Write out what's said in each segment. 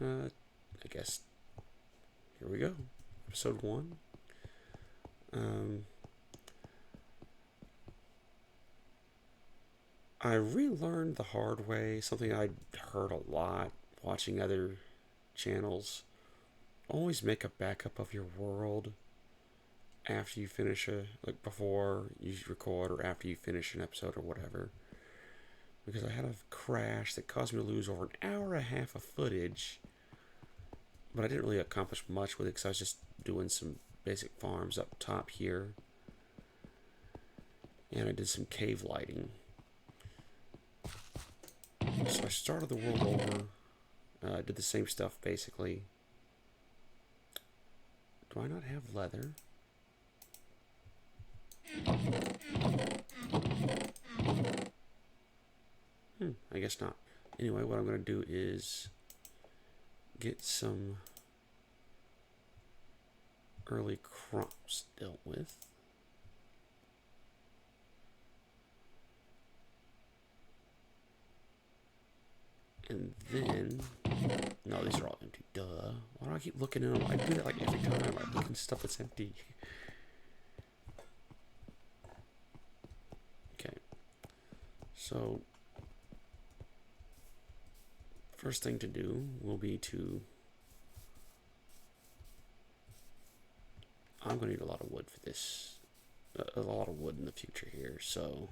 I guess here we go. Episode 1. I relearned the hard way, something I'd heard a lot watching other channels. Always make a backup of your world after you finish like before you record or after you finish an episode or whatever. Because I had a crash that caused me to lose over an hour and a half of footage, but I didn't really accomplish much with it because I was just doing some basic farms up top here, and I did some cave lighting. So I started the world over, did the same stuff basically. Do I not have leather? I guess not. Anyway, what I'm going to do is get some early crops dealt with. And then, no, these are all empty. Duh. Why do I keep looking at them? I do that like every time. I look at stuff that's empty. Okay. So, first thing to do will be to... I'm going to need a lot of wood for this. A lot of wood in the future here, so...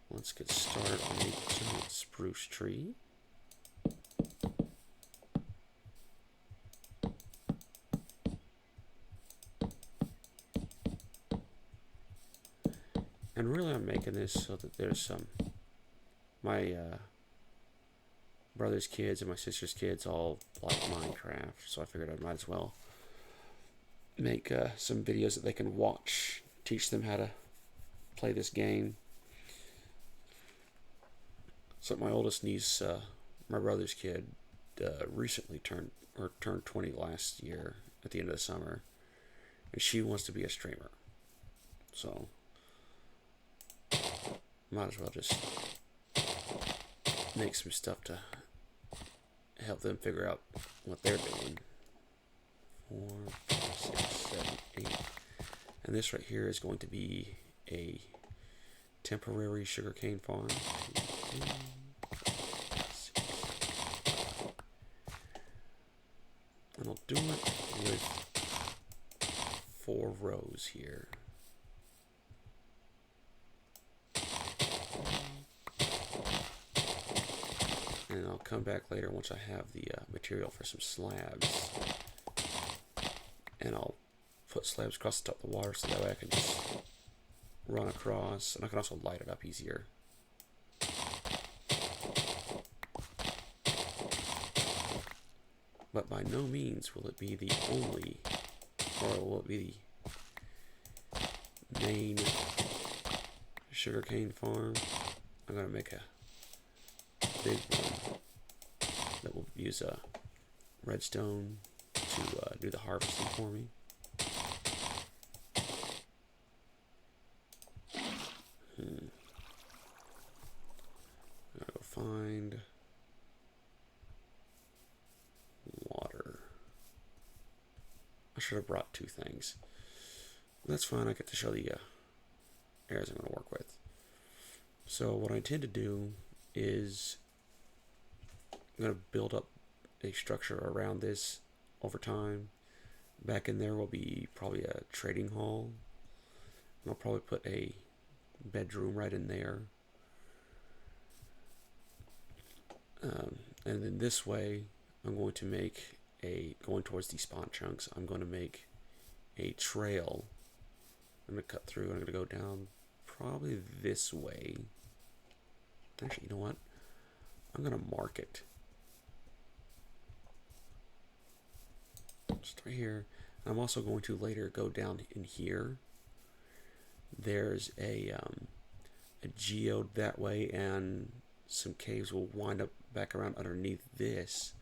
Let's get started on a giant spruce tree. And really I'm making this so that there's some... My brother's kids and my sister's kids all like Minecraft, so I figured I might as well make some videos that they can watch, teach them how to play this game. So my oldest niece, my brother's kid, recently turned 20 last year at the end of the summer, and she wants to be a streamer. So might as well just make some stuff to help them figure out what they're doing. 4, 5, 6, 7, 8. And this right here is going to be a temporary sugarcane farm. 2, 3, 6. And I'll do it with 4 rows here. And I'll come back later once I have the material for some slabs. And I'll put slabs across the top of the water so that way I can just run across. And I can also light it up easier. But by no means will it be the only, or will it be the main sugarcane farm. I'm going to make a big one that will use a redstone to do the harvesting for me. I'm gonna go find water. I should have brought 2 things. That's fine, I get to show the areas I'm going to work with. So what I intend to do is I'm going to build up a structure around this over time. Back in there will be probably a trading hall. And I'll probably put a bedroom right in there. And then this way, I'm going to make going towards these spawn chunks, I'm going to make a trail. I'm going to cut through, and I'm going to go down probably this way. Actually, you know what? I'm going to mark it. Just right here. I'm also going to later go down in here. There's a geode that way, and some caves will wind up back around underneath this.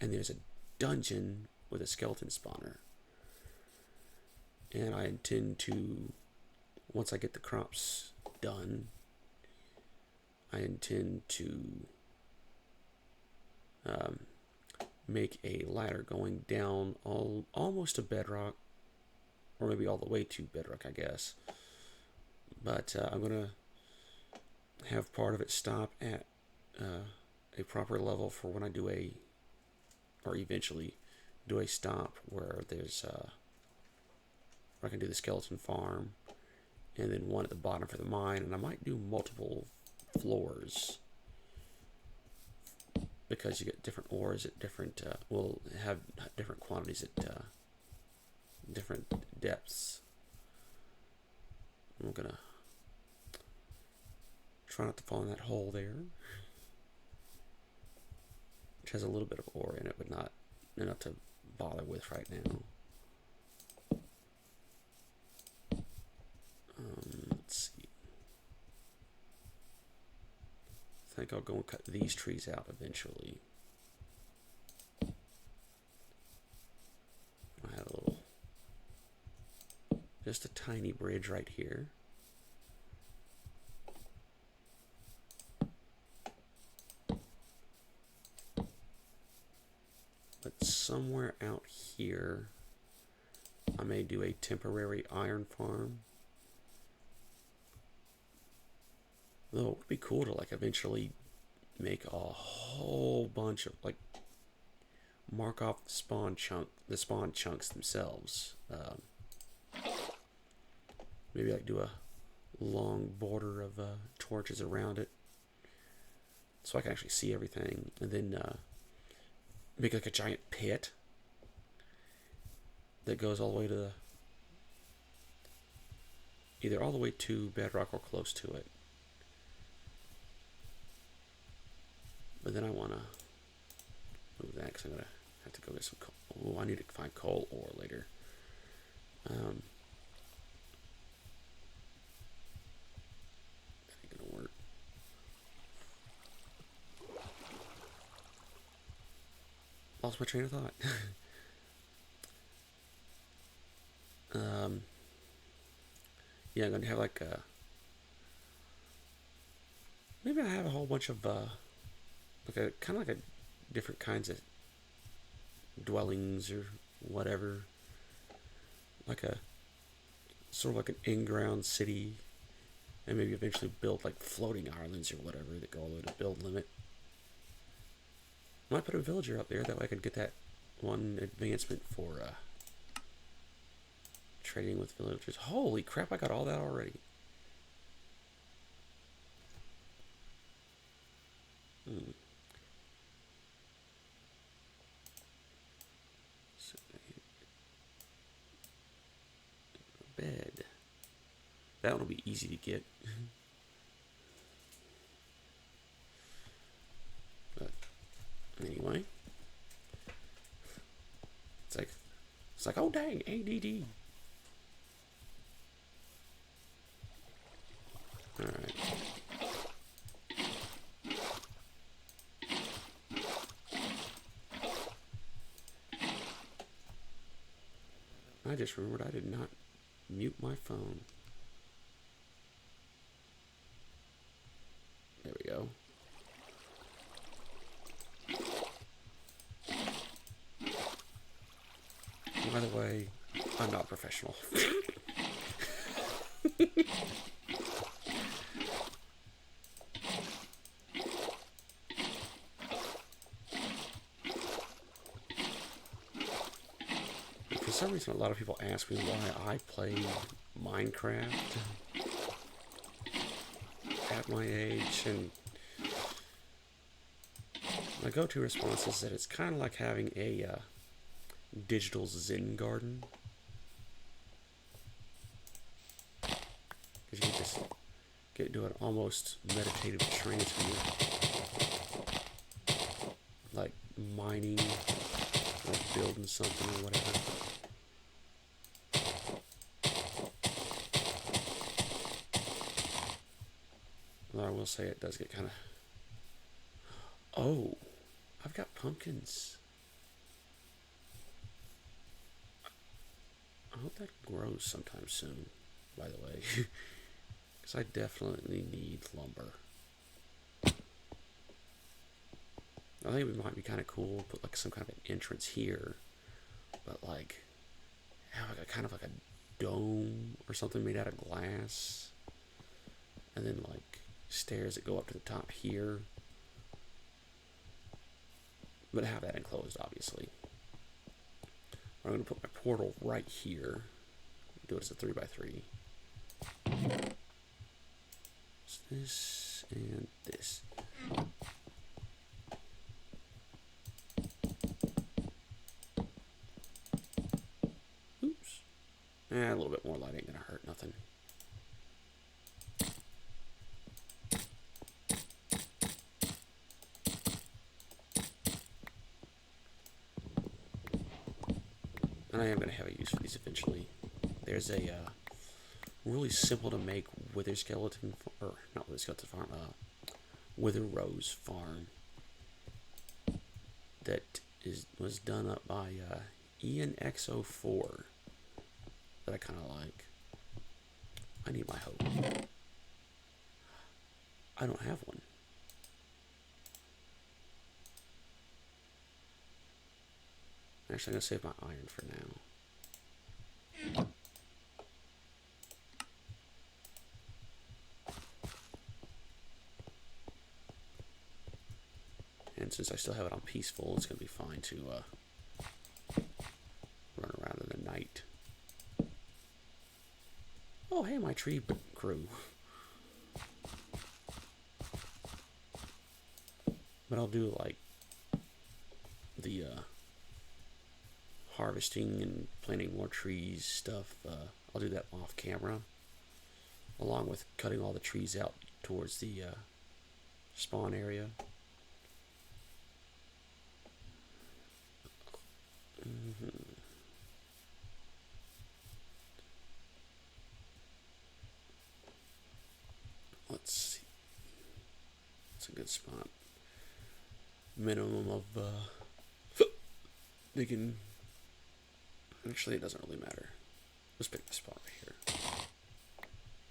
And there's a dungeon with a skeleton spawner. And I intend to, once I get the crops done, I intend to um, make a ladder going down almost to bedrock, or maybe all the way to bedrock, I guess. But I'm going to have part of it stop at a proper level for when I do or eventually do a stop where where I can do the skeleton farm, and then one at the bottom for the mine, and I might do multiple floors because you get different ores at different, will have different quantities at different depths. I'm gonna try not to fall in that hole there, which has a little bit of ore in it, but not enough to bother with right now. Let's see. I think I'll go and cut these trees out eventually. I have just a tiny bridge right here. But somewhere out here, I may do a temporary iron farm. Though it would be cool to like eventually make a whole bunch of like mark off the spawn chunks themselves. Maybe like do a long border of torches around it, so I can actually see everything, and then make like a giant pit that goes all the way to either all the way to bedrock or close to it. But then I want to move that because I'm going to have to go get some coal. Oh, I need to find coal ore later. That ain't going to work. Lost my train of thought. Yeah, I'm going to have like a... Maybe I have a whole bunch of... like a kind of like a different kinds of dwellings or whatever, like a sort of like an in-ground city, and maybe eventually build like floating islands or whatever that go all the way to build limit. I might put a villager out there, that way I could get that one advancement for trading with villagers. Holy crap, I got all that already. Bed. That one will be easy to get. But anyway, it's like oh dang, ADD. All right. I just remembered I did not mute my phone. There we go. By the way, I'm not professional. For some reason, a lot of people ask me why I play Minecraft at my age, and my go-to response is that it's kind of like having a digital Zen garden, because you can just get into an almost meditative trance when you're like mining or building something or whatever. Although I will say it does get kind of... Oh, I've got pumpkins. I hope that grows sometime soon, by the way. Because I definitely need lumber. I think it might be kind of cool, put like some kind of an entrance here, but like have like a kind of like a dome or something made out of glass, and then like stairs that go up to the top here, but have that enclosed, obviously. I'm going to put my portal right here. Do it as a 3x3. It's this and this. Oops. A little bit more light ain't going to hurt nothing. And I am going to have a use for these eventually. There's a really simple to make wither skeleton, or not wither skeleton farm, wither rose farm that was done up by Ian X04 that I kind of like. I need my hope. I don't have one. Actually, I'm going to save my iron for now. And since I still have it on peaceful, it's going to be fine to run around in the night. Oh, hey, my tree grew. But I'll do like the harvesting and planting more trees stuff. I'll do that off camera, along with cutting all the trees out towards the spawn area. Let's see. It's a good spot. Minimum of digging. Actually, it doesn't really matter. Let's pick the spot right here.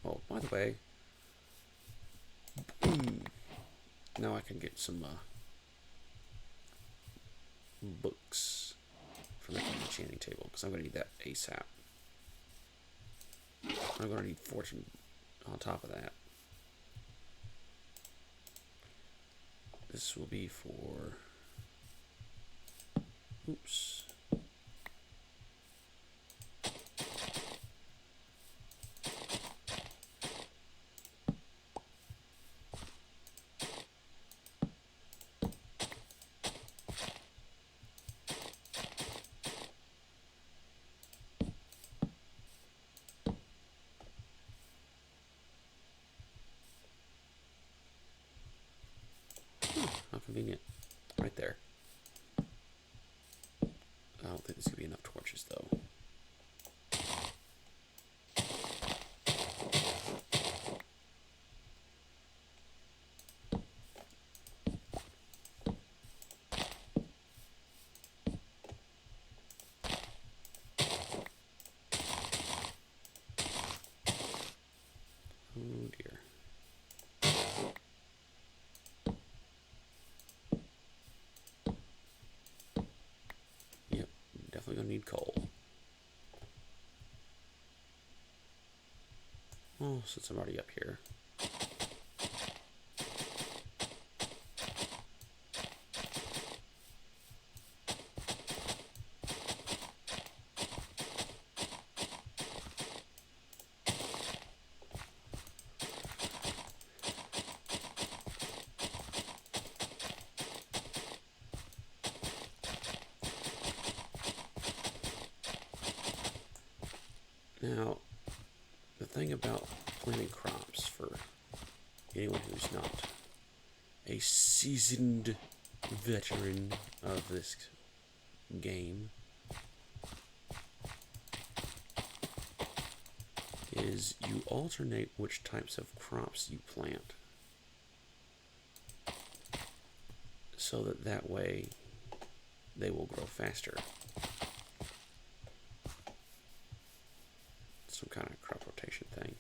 Oh, by the way, now I can get some books for making an enchanting table, because I'm going to need that ASAP. I'm going to need fortune on top of that. This will be for... Oops. How convenient. Right there. I don't think there's going to be enough torches, though. Oh, dear. Yep, definitely going to need coal. Well, since I'm already up here. Now, the thing about planting crops for anyone who's not a seasoned veteran of this game is you alternate which types of crops you plant, so that way they will grow faster. Some kind of crop rotation thing.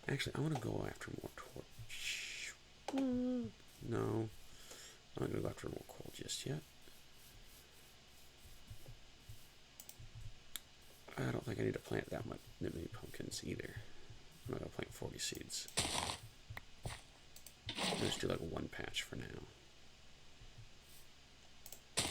Actually, I want to go after more torch. No. I'm not going to go after more coal just yet. I don't think I need to plant that many pumpkins either. I'm not going to plant 40 seeds. I'll just do like one patch for now. 2.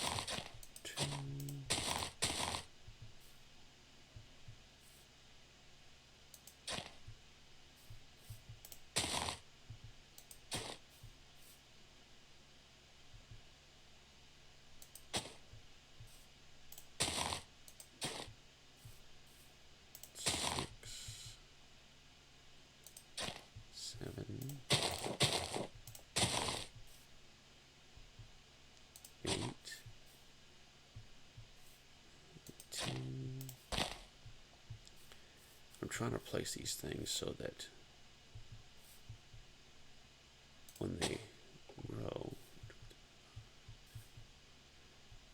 6. 7. 8. 10. I'm trying to place these things so that when they grow,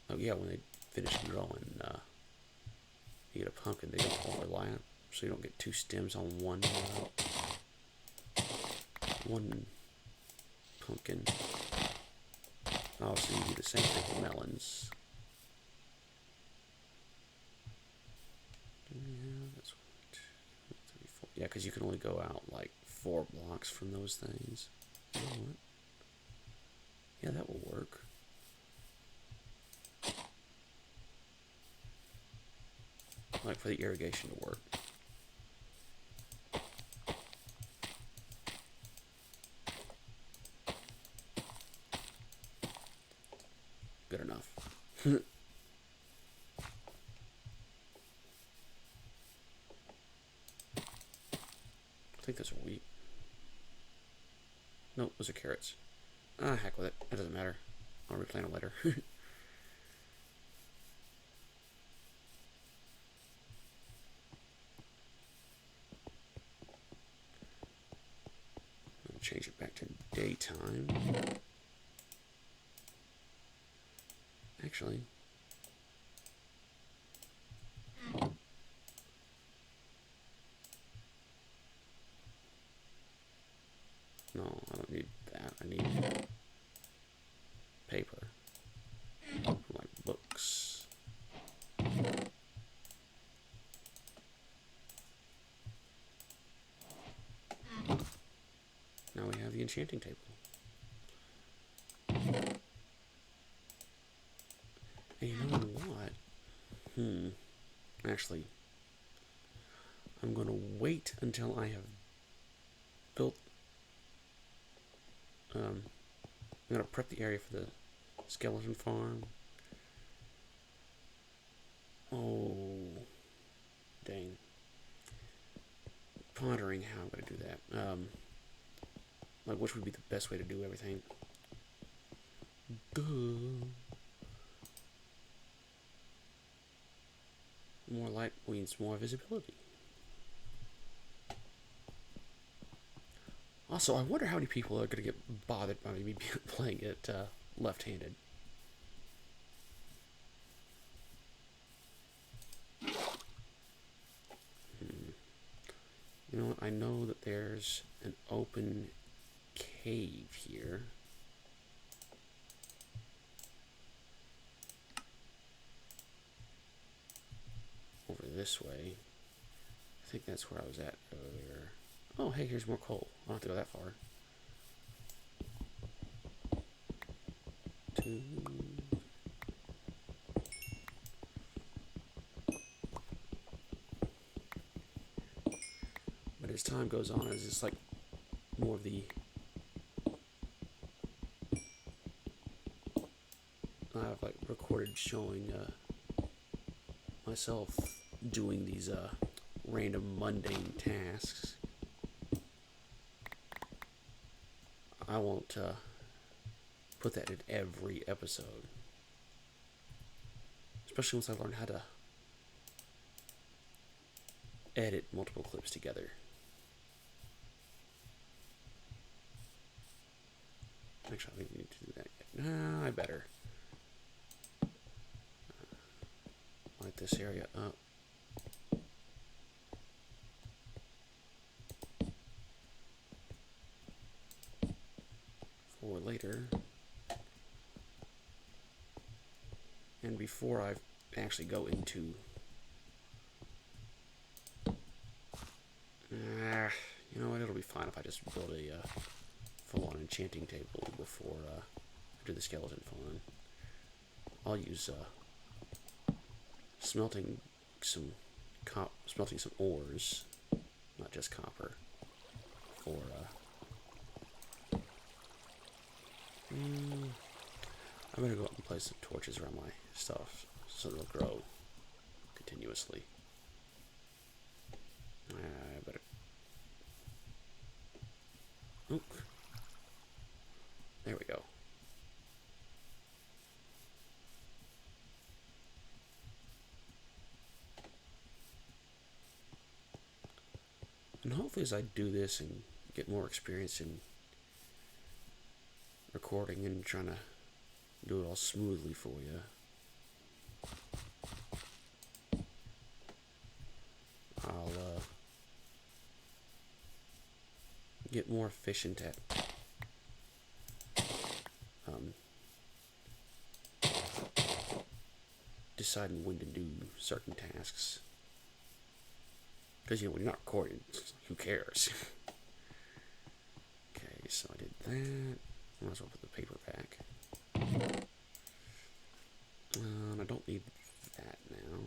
oh yeah, when they finish growing, you get a pumpkin, they don't overlap, so you don't get 2 stems on one pumpkin. Obviously, you do the same thing for melons. Yeah, that's what. 3, 4. Yeah, because you can only go out like 4 blocks from those things. You know what? Yeah, that will work. Like for the irrigation to work. Good enough. I think those are wheat. No, those are carrots. Ah, heck with it. It doesn't matter. I'll replant it later. I'll change it back to daytime. Actually, no, I don't need that. I need paper for my books. Now we have the enchanting table. And you know what? Actually, I'm going to wait until I have built. I'm going to prep the area for the skeleton farm. Oh, dang. Pondering how I'm going to do that. Like, which would be the best way to do everything? Duh. More light means more visibility. Also, I wonder how many people are going to get bothered by me playing it left-handed. You know what? I know that there's an open cave here. Over this way. I think that's where I was at earlier. Oh, hey, here's more coal. I don't have to go that far. 2. But as time goes on, it's just like more of the I've like recorded showing myself doing these random mundane tasks. I won't put that in every episode, especially once I learn how to edit multiple clips together. Actually, I think we need to do that yet. Nah, I better light this area up. For later. And before I actually go into... you know what, it'll be fine if I just build a full-on enchanting table before I do the skeleton farm. I'll use smelting some ores, not just copper, for I'm gonna go up and place some torches around my stuff so it'll grow continuously. I better. Oop. There we go. And hopefully as I do this and get more experience in recording and trying to do it all smoothly for you, I'll get more efficient at deciding when to do certain tasks. Because, you know, when you're not recording, who cares? Okay, so I did that. I might as well put the paper back. I don't need that now.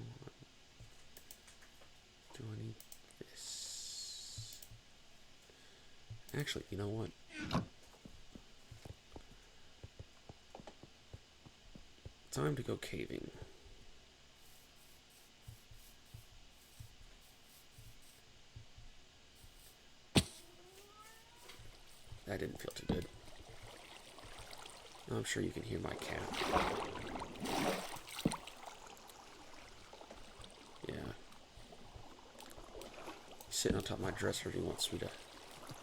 Do I need this? Actually, you know what? Time to go caving. That didn't feel too good. I'm sure you can hear my cat. Yeah. He's sitting on top of my dresser. He wants me to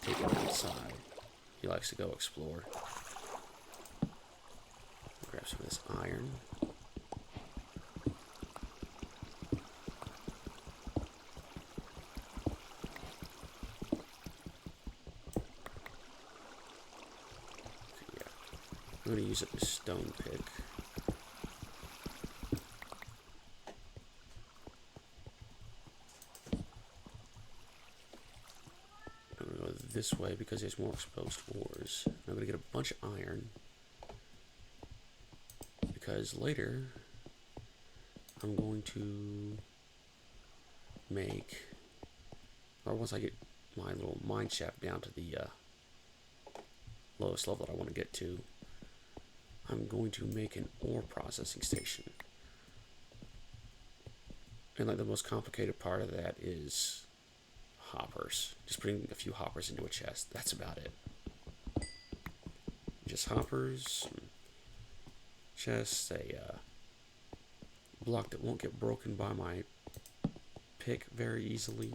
take him outside. He likes to go explore. Grab some of this iron. I'm going to use up this stone pick. I'm going to go this way because there's more exposed ores. I'm going to get a bunch of iron because later I'm going to make, or once I get my little mine shaft down to the lowest level that I want to get to, I'm going to make an ore processing station. And like the most complicated part of that is hoppers. Just putting a few hoppers into a chest. That's about it. Just hoppers, chests, a block that won't get broken by my pick very easily.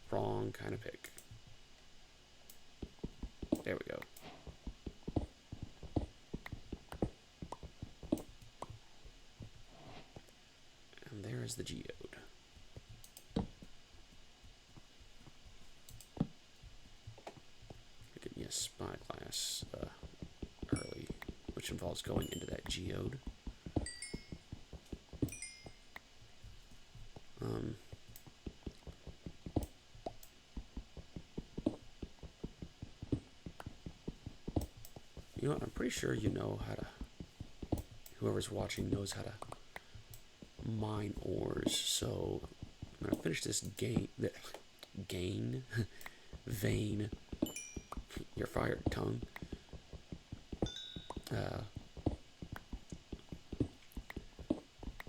Wrong kind of pick. There we go. And there is the geode. Get me a spyglass early, which involves going into that geode. You know what, I'm pretty sure you know how to, whoever's watching knows how to mine ores, so I'm going to finish this vein, your fired tongue,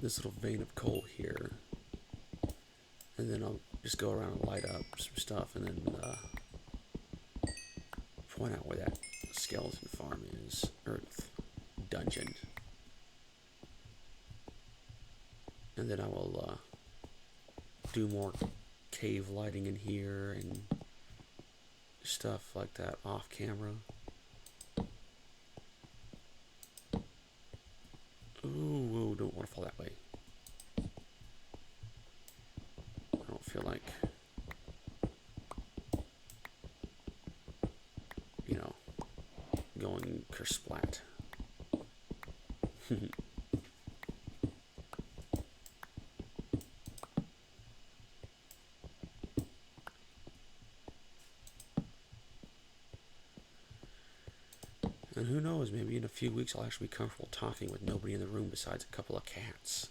this little vein of coal here, and then I'll just go around and light up some stuff, and then point out where that skeleton farm is, or dungeon. And then I will do more cave lighting in here and stuff like that off camera. Ooh, don't want to fall that way. I don't feel like, you know, going going kersplat. And who knows, maybe in a few weeks I'll actually be comfortable talking with nobody in the room besides a couple of cats.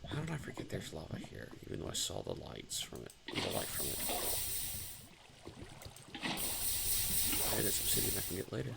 How did I forget there's lava here, even though I saw the lights from it, the light from it? Hey, there's obsidian I can get later.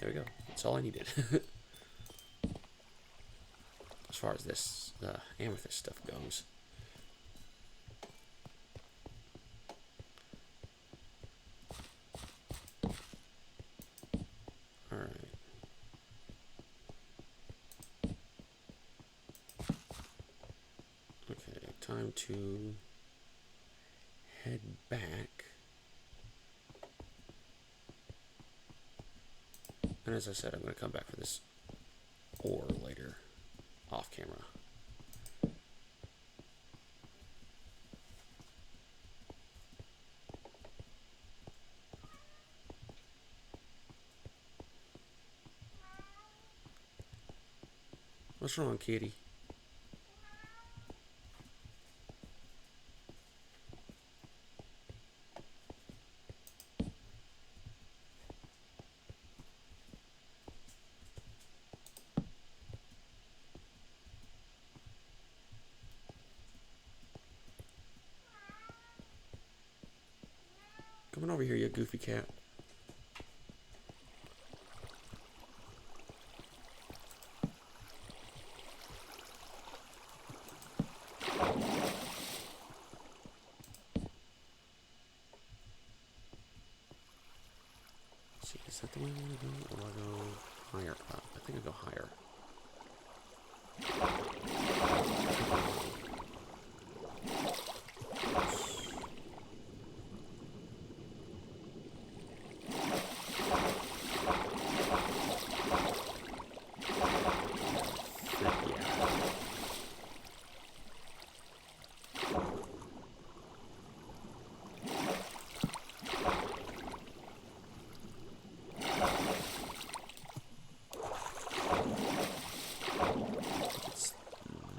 There we go. That's all I needed. As far as this amethyst stuff goes. Alright. Okay, time to head back. And as I said, I'm going to come back for this ore later, off camera. What's wrong, kitty? Come on over here, you goofy cat. See, is that the way I want to go? Or do I go higher up? I think I go higher.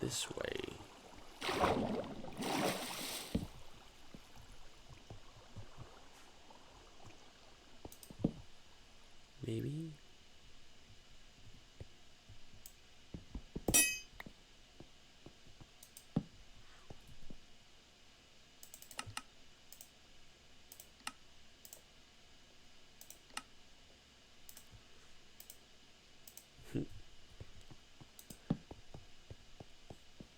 This way. Maybe?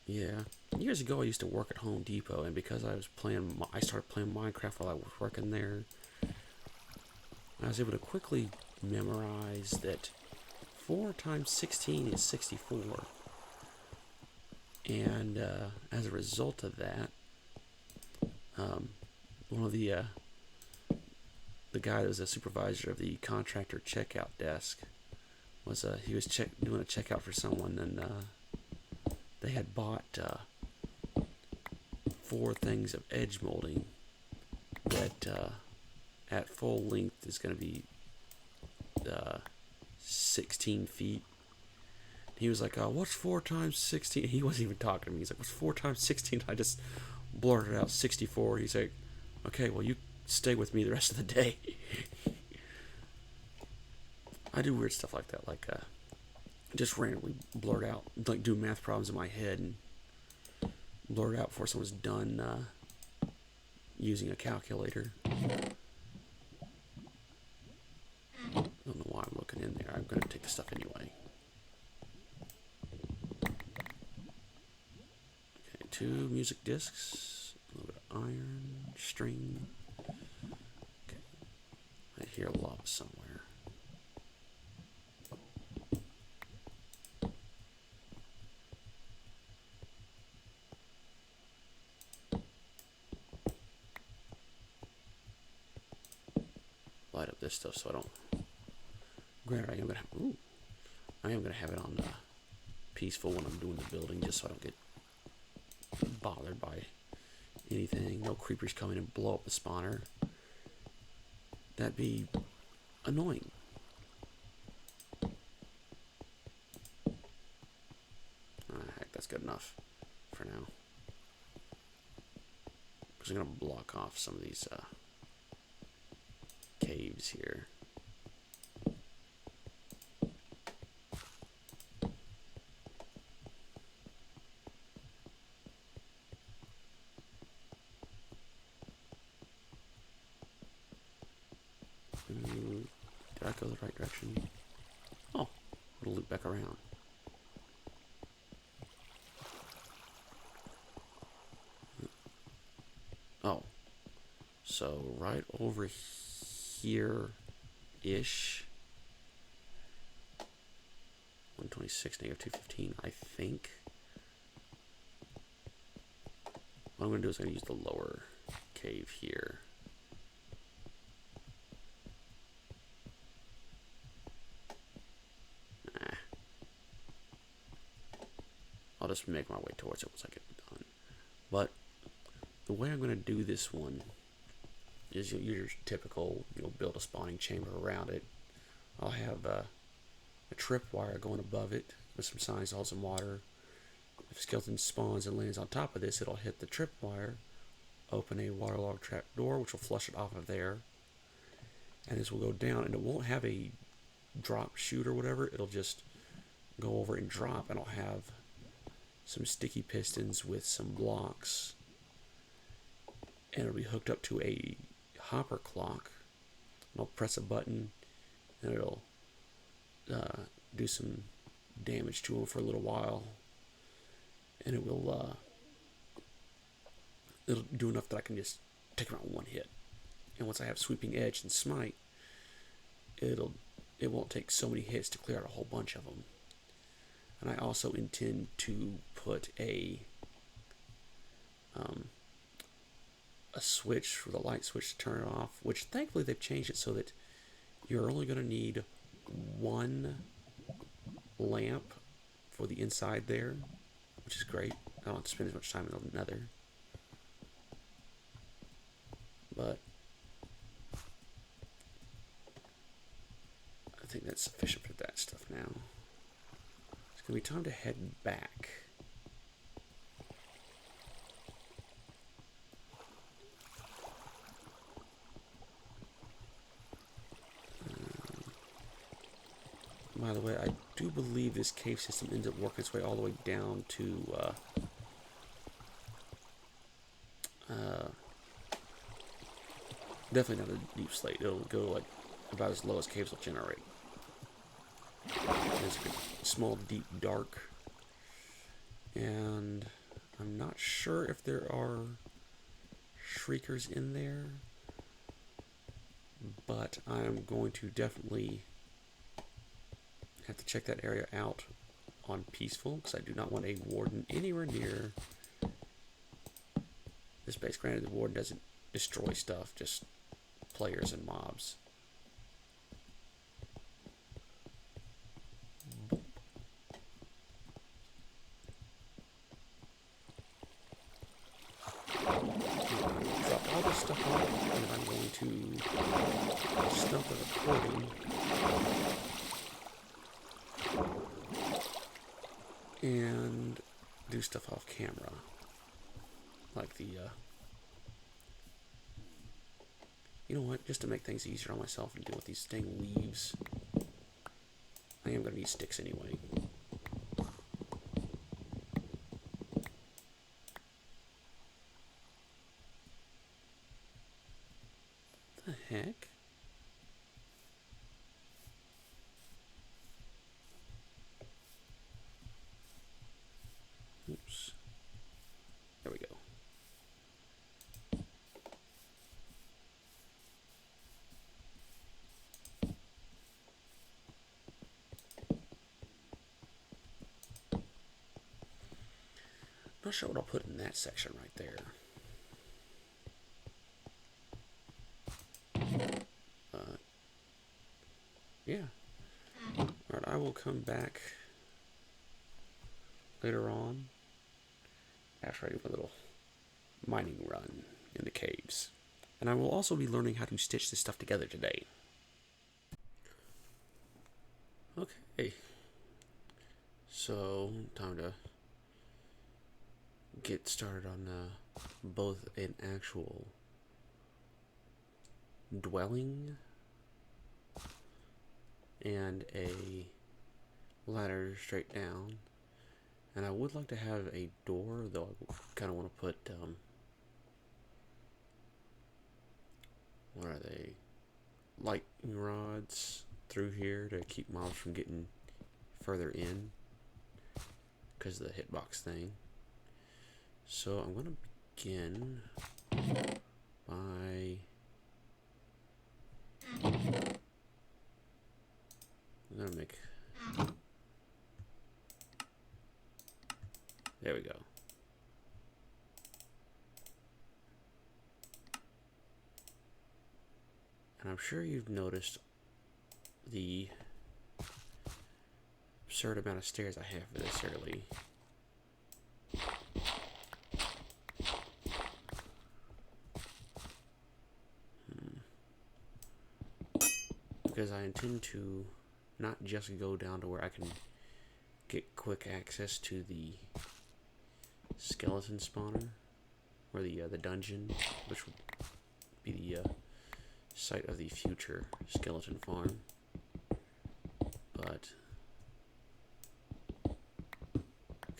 Yeah. Years ago, I used to work at Home Depot, and because I started playing Minecraft while I was working there. I was able to quickly memorize that 4 times 16 is 64. And as a result of that, one of the guy that was a supervisor of the contractor checkout desk was he was doing a checkout for someone, and they had bought 4 things of edge molding that at full length is going to be 16 feet. He was like, what's 4 times 16? He wasn't even talking to me. He's like, what's 4 times 16? I just blurted out 64. He's like, okay, well, you stay with me the rest of the day. I do weird stuff like that, like just randomly blurt out, like do math problems in my head and blurt out before someone's done using a calculator. I don't know why I'm looking in there. I'm going to take the stuff anyway. Okay, 2 music discs, a little bit of iron, string. Okay, I hear lava somewhere. Light up this stuff so I don't. Granted, I am gonna have it on peaceful when I'm doing the building, just so I don't get bothered by anything. No creepers come in and blow up the spawner. That'd be annoying. Heck, that's good enough for now. Because I'm gonna block off some of these caves here. Did I go the right direction? Oh, it'll loop back around. Oh, so right over here-ish. 126, -215, I think. What I'm going to do is I'm going to use the lower cave here. I'll just make my way towards it once I get it done. But the way I'm going to do this one is your typical, build a spawning chamber around it. I'll have a tripwire going above it with some signs, all some water. If a skeleton spawns and lands on top of this, it'll hit the tripwire, open a waterlogged trap door, which will flush it off of there. And this will go down, and it won't have a drop chute or whatever. It'll just go over and drop, and I'll have some sticky pistons with some blocks, and it'll be hooked up to a hopper clock. And I'll press a button, and it'll do some damage to them for a little while, and it will it'll do enough that I can just take them out in one hit. And once I have sweeping edge and smite, it won't take so many hits to clear out a whole bunch of them. And I also intend to put a switch for the light switch to turn it off, which thankfully they've changed it so that you're only going to need one lamp for the inside there, which is great. I don't have to spend as much time in the nether. But I think that's sufficient for that stuff now. It's going to be time to head back. By the way, I do believe this cave system ends up working its way all the way down to definitely not a deep slate. It'll go like about as low as caves will generate. It's a small, deep, dark, and I'm not sure if there are shriekers in there, but I'm going to definitely have to check that area out on peaceful, because I do not want a warden anywhere near this base. Granted, the warden doesn't destroy stuff, just players and mobs. Drop all this stuff off, and I'm going to stop the recording and do stuff off camera, like the you know what, just to make things easier on myself and deal with these dang leaves. I am going to need sticks anyway. The heck? Oops. There we go. Not sure what I'll put in that section right there. Yeah. Alright, I will come back later on after I do my little mining run in the caves. And I will also be learning how to stitch this stuff together today. Okay. So, time to get started on both an actual dwelling and a ladder straight down. And I would like to have a door, though I kind of want to put, what are they? Lightning rods through here to keep mobs from getting further in because of the hitbox thing. So I'm going to begin by I'm going to make, there we go. And I'm sure you've noticed the absurd amount of stairs I have for this early. Because I intend to not just go down to where I can get quick access to the skeleton spawner, or the dungeon, which would be the site of the future skeleton farm. But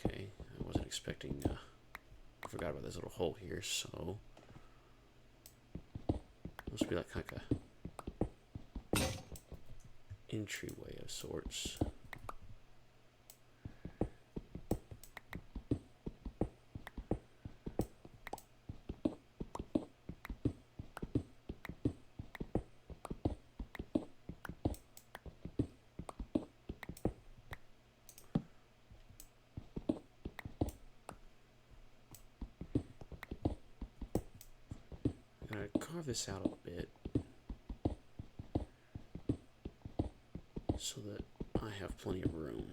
okay, I wasn't expecting. I forgot about this little hole here, so must be like a entryway of sorts. I'm gonna carve this out a bit so that I have plenty of room.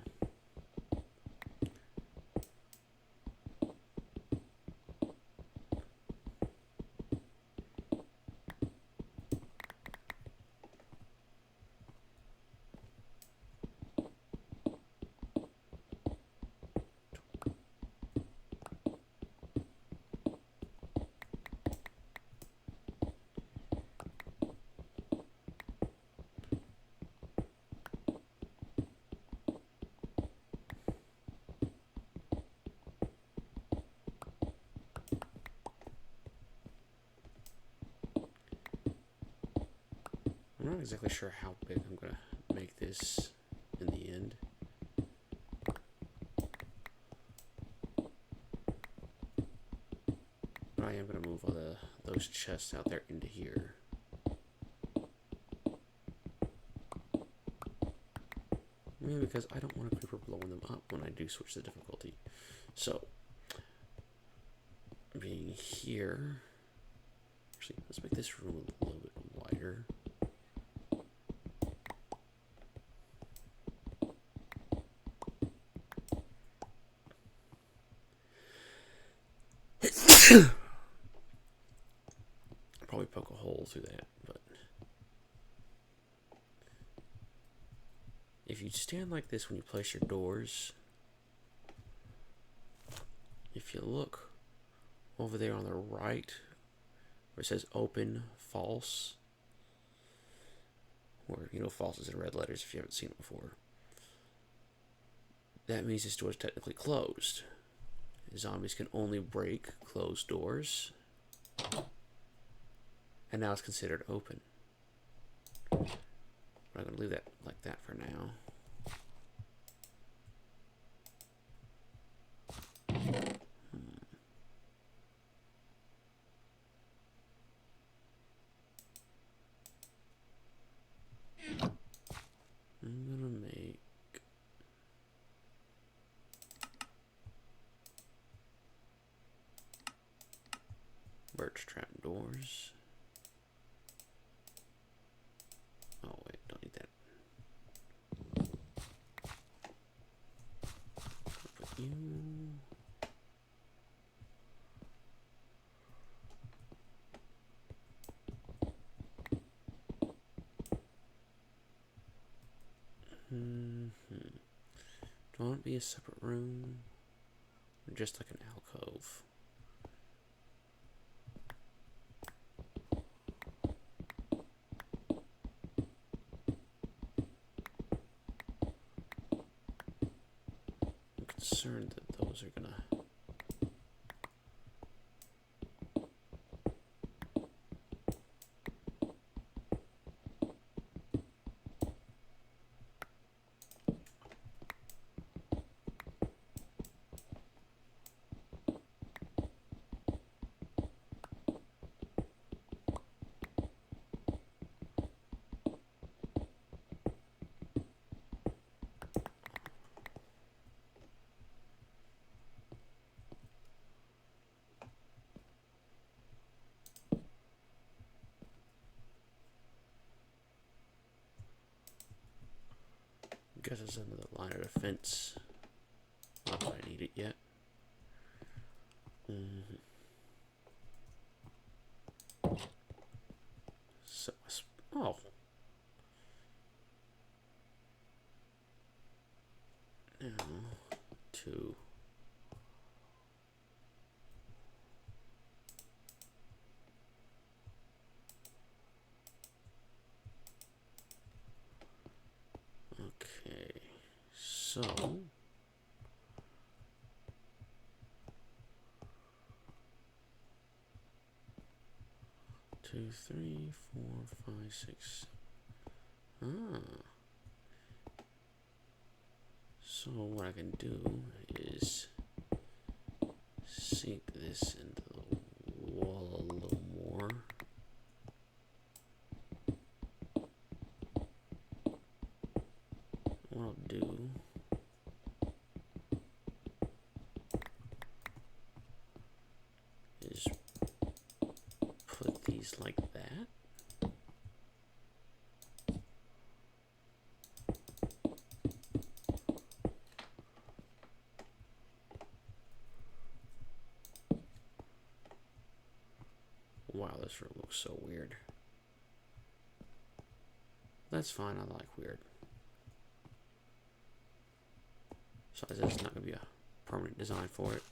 I'm not exactly sure how big I'm going to make this in the end. But I am going to move all those chests out there into here. Mainly because I don't want a creeper blowing them up when I do switch the difficulty. So, being here... Actually, let's make this room a little bit wider. Probably poke a hole through that, but if you stand like this when you place your doors, if you look over there on the right where it says open false, or false is in red letters if you haven't seen it before, that means this door is technically closed. Zombies can only break closed doors. And now it's considered open. But I'm going to leave that like that for now. I'm going to make birch trap doors. Oh wait, don't need that. Put you. Do I want it to be a separate room? Or just like an alcove? I'm concerned that those are gonna... I guess it's another line of defense. Not that I need it yet. So, oh. Now, 2. Okay, so 2, 3, 4, 5, 6. So what I can do is sink this into the wall a little more. What I'll do is put these like that. Wow, this room looks so weird. That's fine, I like weird. So there's not going to be a permanent design for it.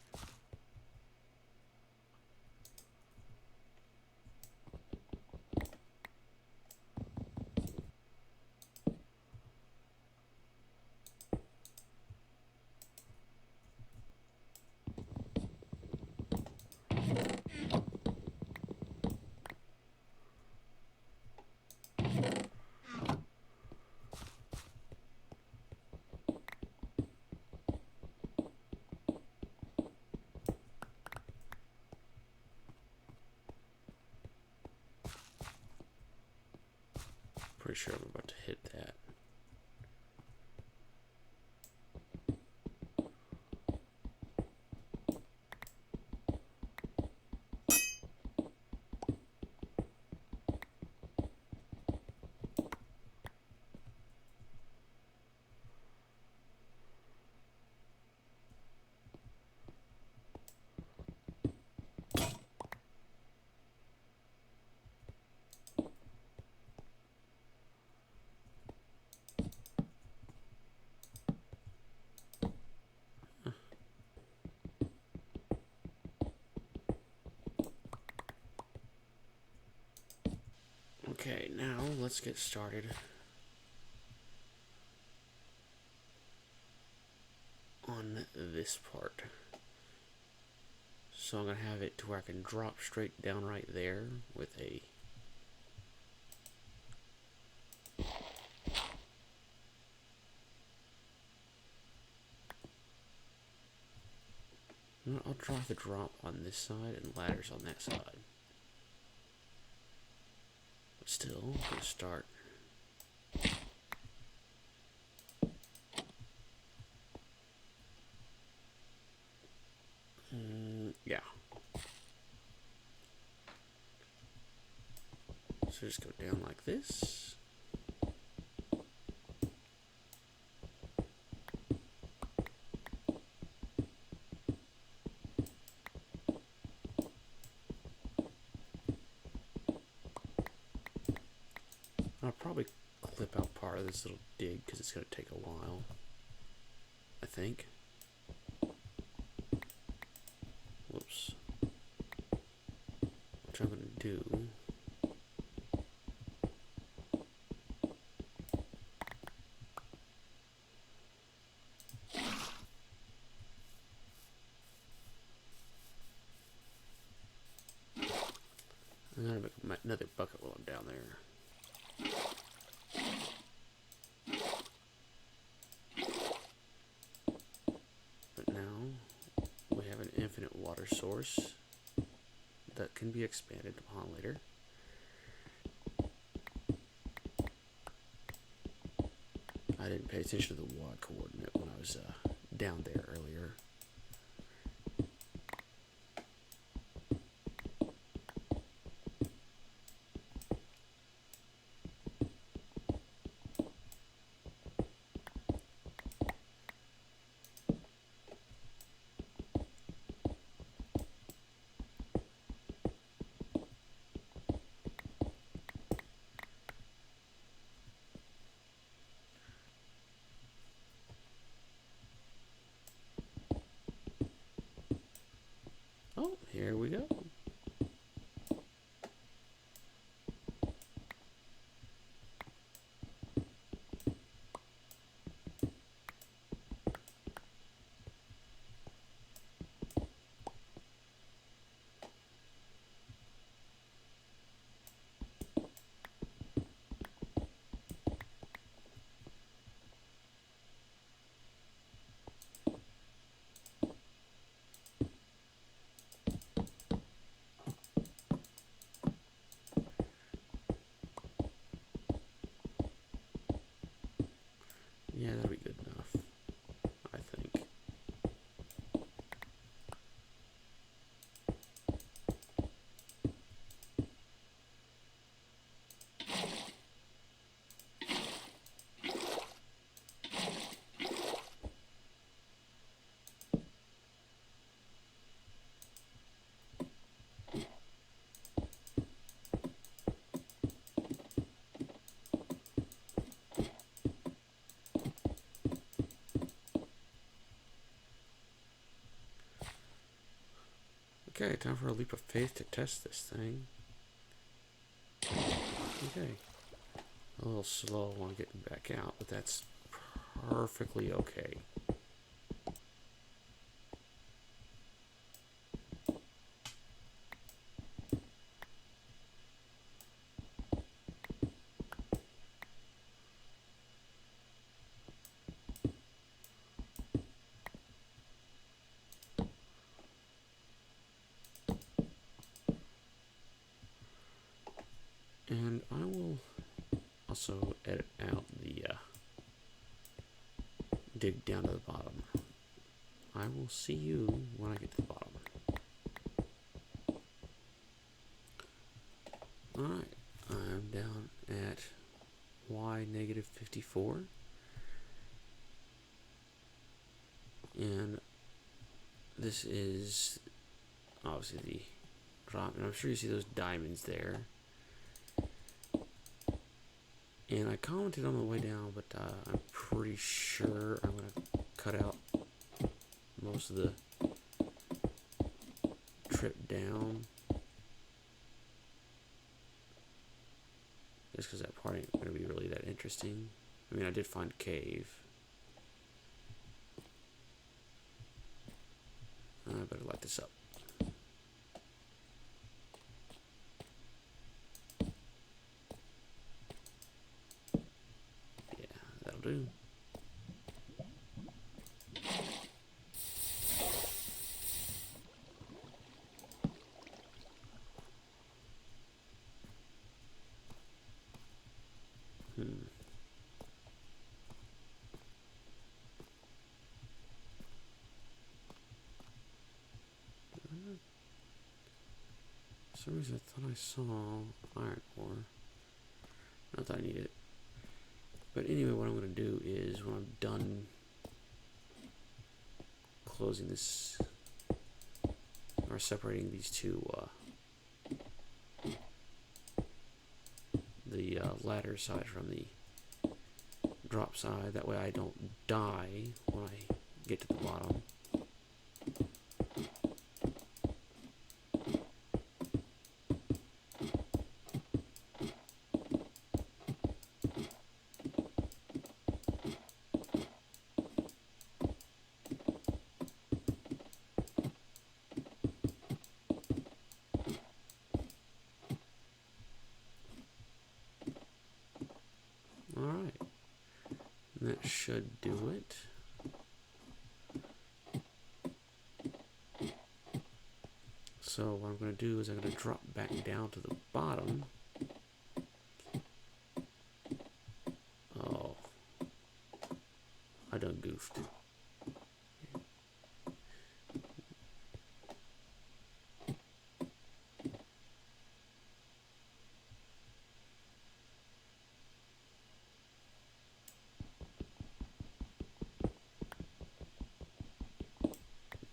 Pretty sure I'm about to hit that. Okay, now let's get started. on this part. So I'm going to have it to where I can drop straight down right there with a I'll draw the drop on this side and ladders on that side. But still, I'm going to start. Yeah. So just go down like this. I'll probably clip out part of this little dig because it's going to take a while, I think. Whoops. What I'm going to do... I'm going to make another bucket while I'm down there. But now we have an infinite water source that can be expanded upon later. I didn't pay attention to the Y coordinate when I was down there earlier. Oh, here we go. Yeah, that'll be good enough, I think. Okay, time for a leap of faith to test this thing. Okay. A little slow on getting back out, but that's perfectly okay. And I will also edit out the dig down to the bottom. I will see you when I get to the bottom. Alright, I'm down at y negative 54. And this is obviously the drop. And I'm sure you see those diamonds there. And I commented on the way down, but I'm pretty sure I'm going to cut out most of the trip down. Just because that part ain't going to be really that interesting. I mean, I did find a cave. I better light this up. Yeah, that'll do. For some reason I thought I saw iron ore. Not that I need it. But anyway, what I'm going to do is when I'm done closing this, or separating these two, the ladder side from the drop side, that way I don't die when I get to the bottom. Alright, that should do it. So what I'm going to do is I'm going to drop back down to the bottom. Oh, I done goofed.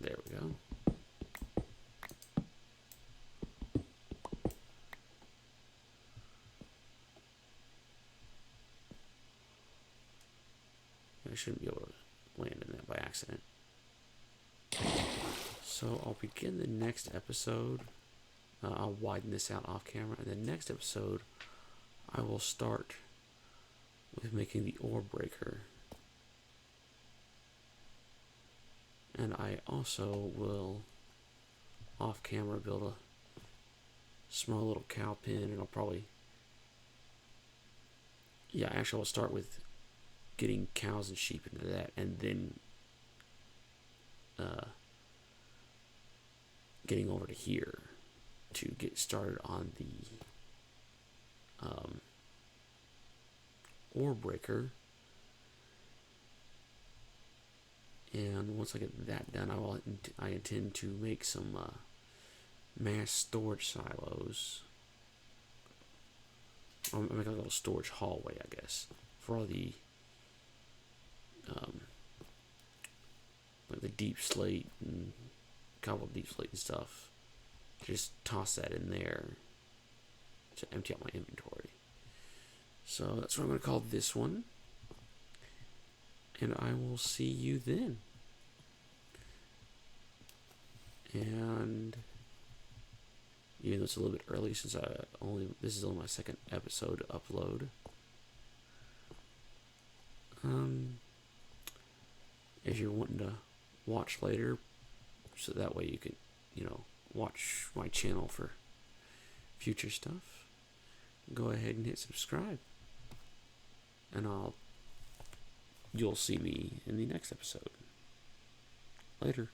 There we go. I shouldn't be able to land in that by accident. So I'll begin the next episode. I'll widen this out off camera, and the next episode I will start with making the ore breaker. And I also will, off camera, build a small little cow pen, and I'll probably, yeah, actually I'll start with getting cows and sheep into that, and then getting over to here to get started on the ore breaker. And once I get that done, I intend to make some mass storage silos. I'll make a little storage hallway, I guess, for all the like the deep slate and cobbled deep slate and stuff. Just toss that in there to empty out my inventory. So that's what I'm going to call this one. And I will see you then. And even though it's a little bit early, since this is only my second episode to upload. If you're wanting to watch later, so that way you can, watch my channel for future stuff, go ahead and hit subscribe. And you'll see me in the next episode. Later.